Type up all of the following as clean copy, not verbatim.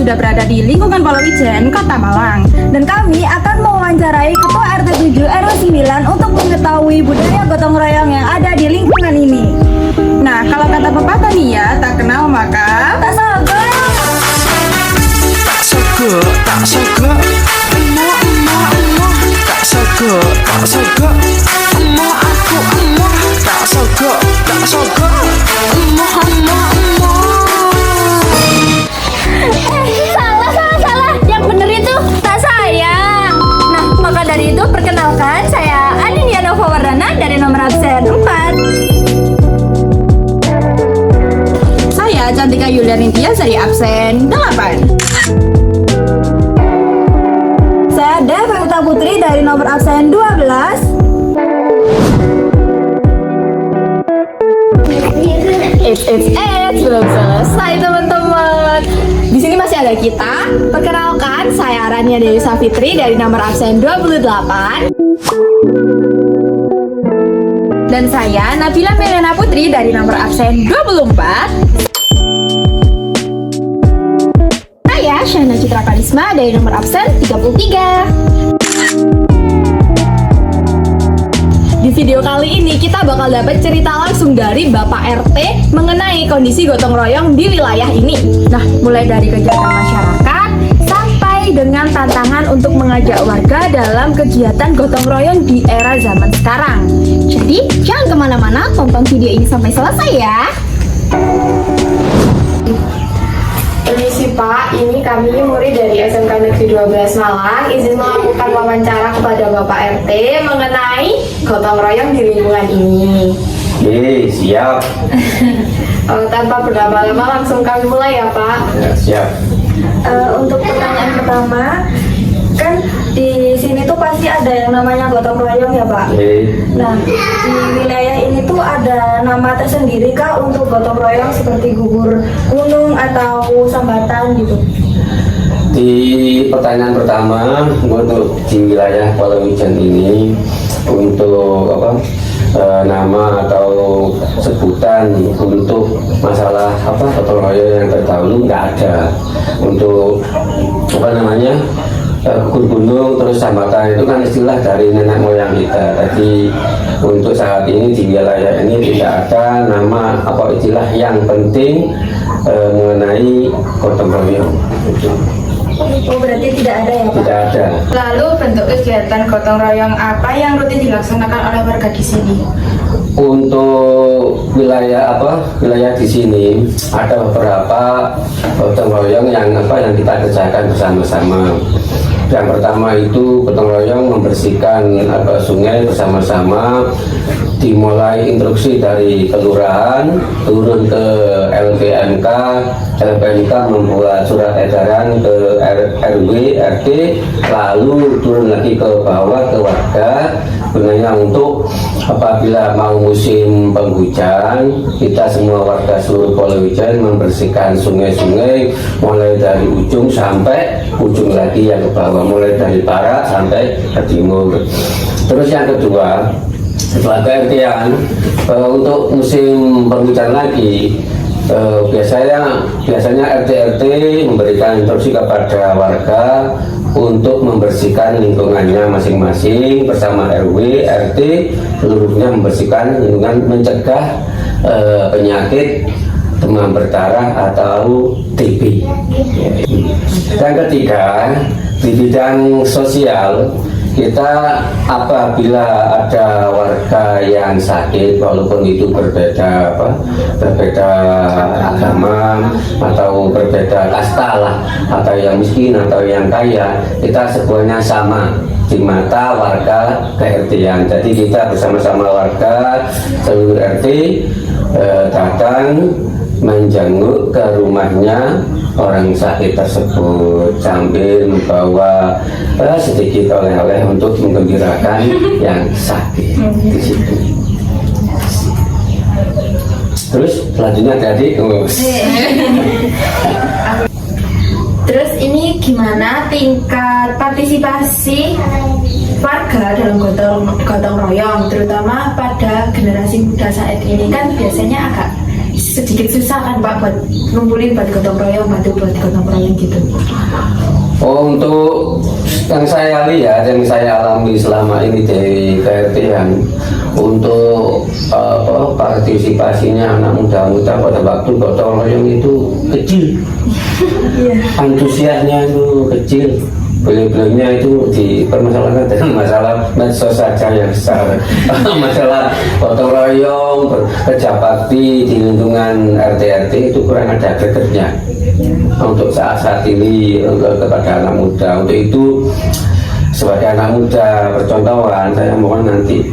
sudah berada di lingkungan Polowijen, Kota Malang. Dan kami akan mewawancarai Ketua RT 7 RW 9 untuk mengetahui budaya gotong royong yang ada di lingkungan ini. Nah, kalau kata pepatah nih ya, tak kenal maka tak sogok. Tak sogok, tak sogok. Emoh, emoh, emoh. Tak sogok, tak sogok. Emoh aku emoh. Tak sogok, tak sogok. Emoh, emoh, emoh. Salah. Yang bener itu tak sayang. Nah, maka dari itu perkenalkan saya Adinia Nova Wardana dari nomor absen 4. Saya Cantika Yuliani Tias dari absen 8. Saya Devita Putri dari nomor absen 12. Belum selesai teman-teman. Di sini masih ada kita. Perkenalkan, saya Rania Dewi Safitri dari nomor absen 28. Dan saya Nabila Melena Putri dari nomor absen 24. Saya Syahna Citra Karisma dari nomor absen 33. Di video kali ini kita bakal dapat cerita langsung dari Bapak RT mengenai kondisi gotong royong di wilayah ini. Nah, mulai dari kegiatan masyarakat sampai dengan tantangan untuk mengajak warga dalam kegiatan gotong royong di era zaman sekarang. Jadi jangan kemana-mana, tonton video ini sampai selesai ya. Permisi Pak, ini kami murid dari SMK Negeri 12 Malang izin melakukan wawancara kepada Bapak RT mengenai gotong royong di lingkungan ini. Oke, siap. Tanpa berlama-lama langsung kami mulai ya Pak. Ya, siap. Untuk pertanyaan pertama, kan di sini tuh pasti ada yang namanya gotong royong ya Pak. Oke. Nah, di wilayah ini tuh ada nama tersendiri kah untuk gotong royong seperti gugur gunung atau sambatan gitu? Di pertanyaan pertama, untuk di wilayah Polowijen ini untuk nama atau sebutan untuk masalah gotong royong yang terdahulu nggak ada. Untuk gugur gunung terus sambatan itu kan istilah dari nenek moyang kita. Jadi untuk saat ini di wilayah ini tidak ada nama istilah yang penting mengenai gotong royong. Oh, berarti tidak ada ya Pak? Tidak ada. Lalu bentuk kegiatan gotong royong apa yang rutin dilaksanakan oleh warga di sini? Untuk wilayah di sini ada beberapa gotong royong yang kita kerjakan bersama-sama. Yang pertama itu gotong royong membersihkan sungai bersama-sama, dimulai instruksi dari kelurahan turun ke LPMK membuat surat edaran ke RW, RT, lalu turun lagi ke bawah ke warga gunanya untuk apabila mau musim penghujan, kita semua warga seluruh Polowijen membersihkan sungai-sungai mulai dari ujung sampai ujung lagi yang ke bawah, mulai dari barat sampai ke timur. Terus yang kedua, setelah PRT-an untuk musim penghujan lagi, biasanya RT memberikan instruksi kepada warga untuk membersihkan lingkungannya masing-masing bersama RW, RT, seluruhnya membersihkan lingkungan, mencegah penyakit demam berdarah atau TB. Dan ketiga, di bidang sosial, kita apabila ada warga yang sakit walaupun itu berbeda agama atau berbeda kasta lah, atau yang miskin atau yang kaya, kita semuanya sama di mata warga ke-RT-an. Jadi kita bersama-sama warga seluruh RT datang menjenguk ke rumahnya orang sakit tersebut sambil membawa sedikit oleh-oleh untuk menggembirakan yang sakit di situ. Terus selanjutnya tadi Terus ini gimana tingkat partisipasi warga dalam gotong royong, terutama pada generasi muda saat ini? Kan biasanya agak sedikit susah kan Pak buat ngumpulin buat gotong royong, bantu buat gotong royong gitu. Oh, untuk yang saya lihat, yang saya alami selama ini dari KRT-an, untuk partisipasinya anak muda-muda pada waktu gotong royong itu kecil, antusiasnya itu kecil, beliau-beliaunya itu dipermasalahkan dengan masalah medsos saja yang besar. Masalah gotong royong, kerja bakti di lingkungan RT-RT itu kurang ada gregetnya. Untuk saat ini kepada anak muda, untuk itu sebagai anak muda percontohan, saya mohon nanti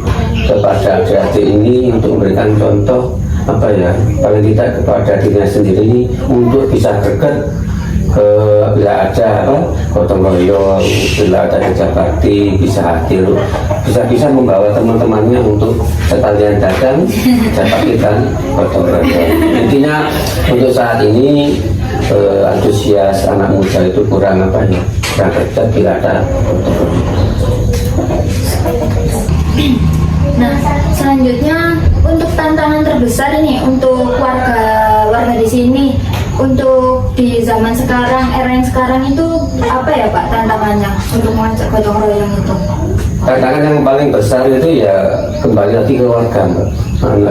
kepada adik-adik ini untuk memberikan contoh apa ya, paling tidak kepada dirinya sendiri untuk bisa greget bila ada gotong royong, bila ada kerja bakti, bisa hadir, bisa membawa teman-temannya untuk sekalian datang baktikan gotong royong. Intinya untuk saat ini antusias anak muda itu kurang kurang kerja bila ada gotong royong. Nah, selanjutnya untuk tantangan terbesar ini untuk warga di sini, untuk di zaman sekarang, era yang sekarang itu apa ya Pak tantangannya untuk mengajak gotong royong itu? Tantangan yang paling besar itu ya kembali lagi ke warga, Mbak.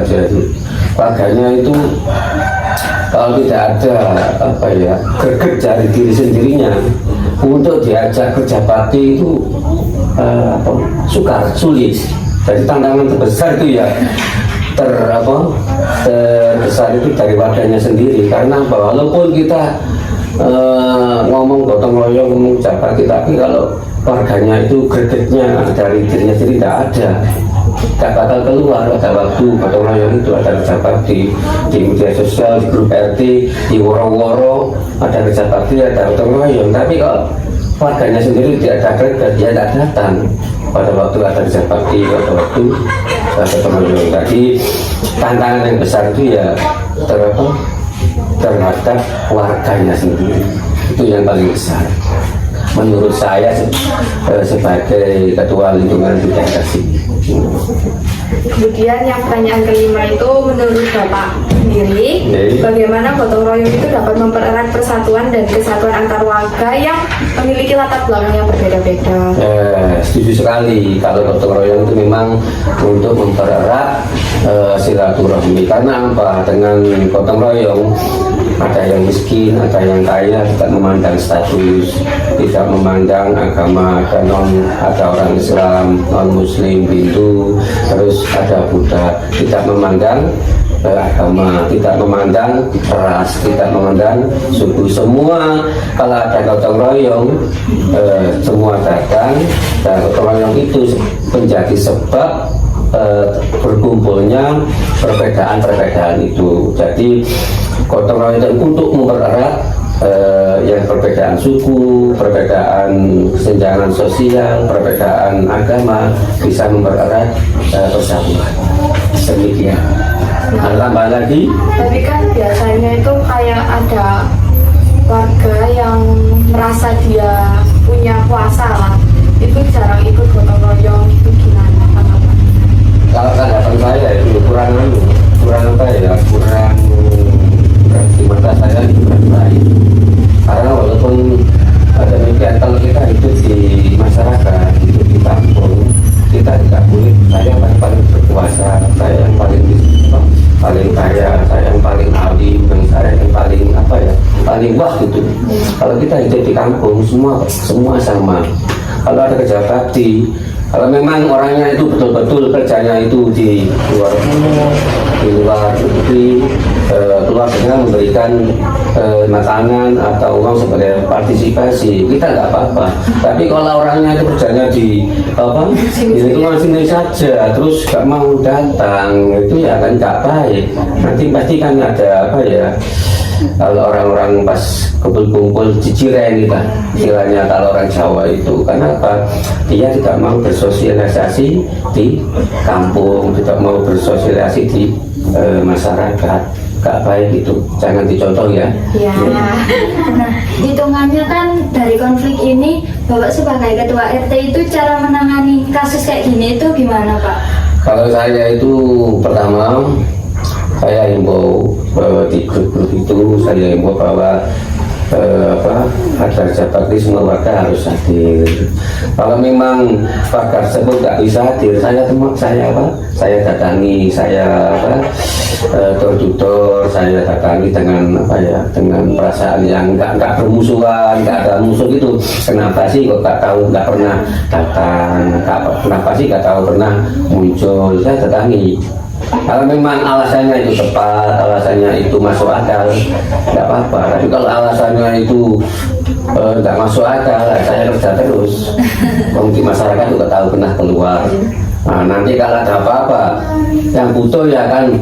Jadi warganya itu kalau tidak ada greget dari diri sendirinya untuk diajak kerja bakti itu sulit. Jadi tantangan terbesar itu ya terbesar itu dari warganya sendiri, karena walaupun kita ngomong gotong royong, ngomong kerja bakti, tapi kalau warganya itu gregetnya dari dirinya sendiri tidak ada, tidak bakal keluar pada waktu gotong royong itu ada kerja bakti di media sosial, di grup RT, di woro-woro ada kerja bakti, ada gotong royong. Tapi kalau warganya sendiri tidak ada greget, dia tidak datang pada waktu ada kerja bakti, pada waktu ada gotong royong. Jadi tantangan yang besar itu ya terhadap warganya sendiri, itu yang paling besar menurut saya sebagai ketua lingkungan di daerah sini. Kemudian yang pertanyaan kelima itu menurut Bapak sendiri, bagaimana gotong royong itu dapat mempererat persatuan dan kesatuan antar warga yang memiliki latar belakang yang berbeda-beda? Setuju sekali, kalau gotong royong itu memang untuk mempererat silaturahmi. Karena apa? Dengan gotong royong ada yang miskin, ada yang kaya, tidak memandang status, tidak memandang agama, ada orang Islam, non Muslim, Hindu, terus ada Buddha, tidak memandang agama, tidak memandang ras, tidak memandang suku. Semua kalau ada gotong royong, semua datang, dan gotong royong itu menjadi sebab berkumpulnya perbedaan-perbedaan itu. Jadi gotong royong itu untuk mempererat yang perbedaan suku, perbedaan kesenjangan sosial, perbedaan agama, bisa mempererat persatuan. Demikian. Tambah lagi. Tapi kan biasanya itu kayak ada warga yang merasa dia punya kuasa lah, itu jarang ikut gotong royong, itu gimana tanggapan? Kalau tanggapan saya itu kurang di mata saya kurang baik. Karena walaupun demikian, kalau kita hidup di masyarakat, hidup di kampung, kita tidak boleh saya yang paling berkuasa, saya yang paling kaya, saya yang paling alim, saya yang paling wah gitu. Kalau kita hidup di kampung, semua sama. Kalau ada kerja bakti, kalau memang orangnya itu betul-betul kerjanya itu di luar negeri, keluar dengan memberikan makanan atau uang sebagai partisipasi, kita nggak apa-apa. Tapi kalau orangnya itu kerjanya di lingkungan sini saja, terus nggak mau datang, itu ya kan nggak baik. Nanti pasti kan ada kalau orang-orang pas kumpul-kumpul ciciren kita istilahnya kalau orang Jawa itu. Kenapa? Dia tidak mau bersosialisasi di kampung, tidak mau bersosialisasi di masyarakat. Gak baik itu, jangan dicontoh ya. Ya. Nah, hitungannya kan dari konflik ini, Bapak sebagai ketua RT itu cara menangani kasus kayak gini itu gimana Pak? Kalau saya itu pertama, saya himbau di grup-grup itu, saya himbau bahwa agar Jakarta semua warga harus hadir. Kalau memang warga tersebut nggak bisa hadir, saya datangi, door-to-door, saya datangi dengan dengan perasaan yang nggak bermusuhan, nggak ada musuh gitu. Kenapa sih kok nggak pernah datang? Kenapa sih nggak tahu pernah muncul? Saya datangi. Kalau memang alasannya itu tepat, alasannya itu masuk akal, nggak apa-apa. Tapi kalau alasannya itu nggak masuk akal, saya kerja terus. Mungkin masyarakat juga tahu pernah keluar. Nah, nanti kalau ada apa-apa, yang butuh ya kan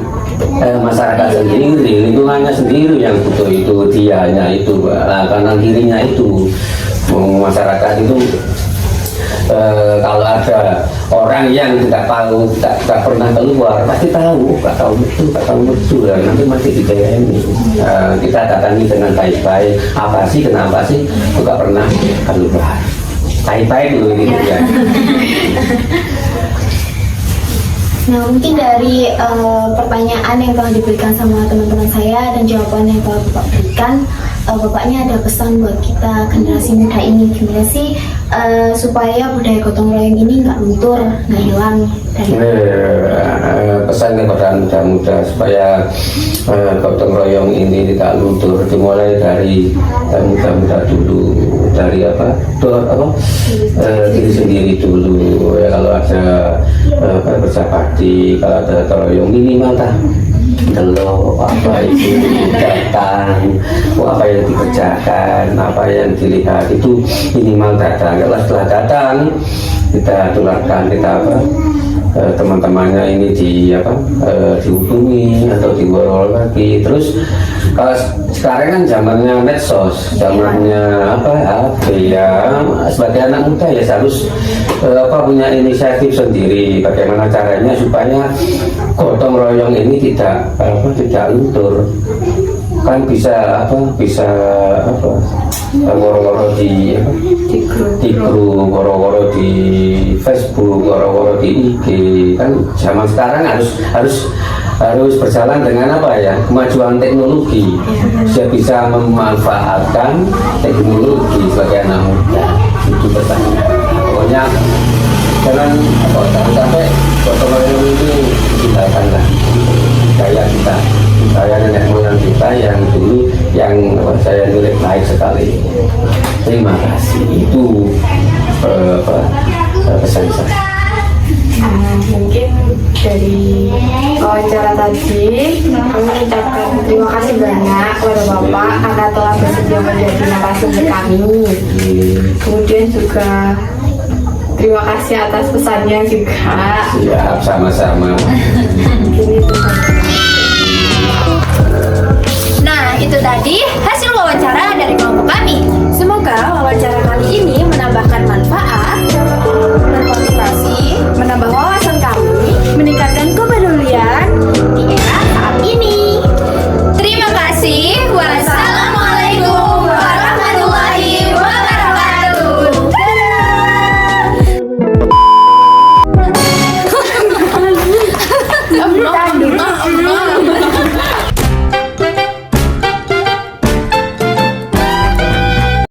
masyarakat sendiri, lingkungannya sendiri yang butuh itu, dianya itu, kanan kirinya itu. Masyarakat itu kalau ada orang yang tidak tahu, tidak pernah keluar, pasti nggak tahu betul, nanti masih dilayani. Kita datangi dengan baik-baik. Kenapa sih nggak pernah keluar? Baik-baik dulu gitu ya. Nah, mungkin dari pertanyaan yang telah diberikan sama teman-teman saya dan jawaban yang telah Bapak berikan, Bapaknya ada pesan buat kita generasi muda ini, gimana sih supaya budaya gotong royong ini nggak luntur, nggak hilang dari pesan kepada muda-muda supaya gotong royong ini tidak luntur, dimulai dari muda-muda dulu, dari diri sendiri dulu ya. Kalau ada bersabakti, kalau ada gotong royong minimal kalau apa itu datang, apa yang dikerjakan, apa yang dilihat itu minimal datang. Kalau setelah datang kita tularkan, teman-temannya ini dihubungi atau diborol lagi. Terus kalau sekarang kan zamannya medsos, zamannya HP ya. Sebagai anak muda ya harus punya inisiatif sendiri. Bagaimana caranya supaya gotong royong ini tidak luntur. Kan bisa woro-woro di grup, woro-woro di Facebook, woro-woro di IG. Kan zaman sekarang harus berjalan dengan kemajuan teknologi. Dia bisa memanfaatkan teknologi sebagai anak muda. Itu pertanyaan. Pokoknya jangan sampai gotong royong ini tinggalkanlah budaya kita, budaya nenek moyang kita yang dulu yang saya nilai baik sekali. Terima kasih, itu pesan saya. Mungkin dari wawancara tadi kami mengucapkan terima kasih banyak kepada Bapak karena telah bersedia menjadi narasumber kami. Kemudian juga terima kasih atas pesannya juga. Siap, sama-sama. Nah, itu tadi hasil wawancara dari kelompok kami. Semoga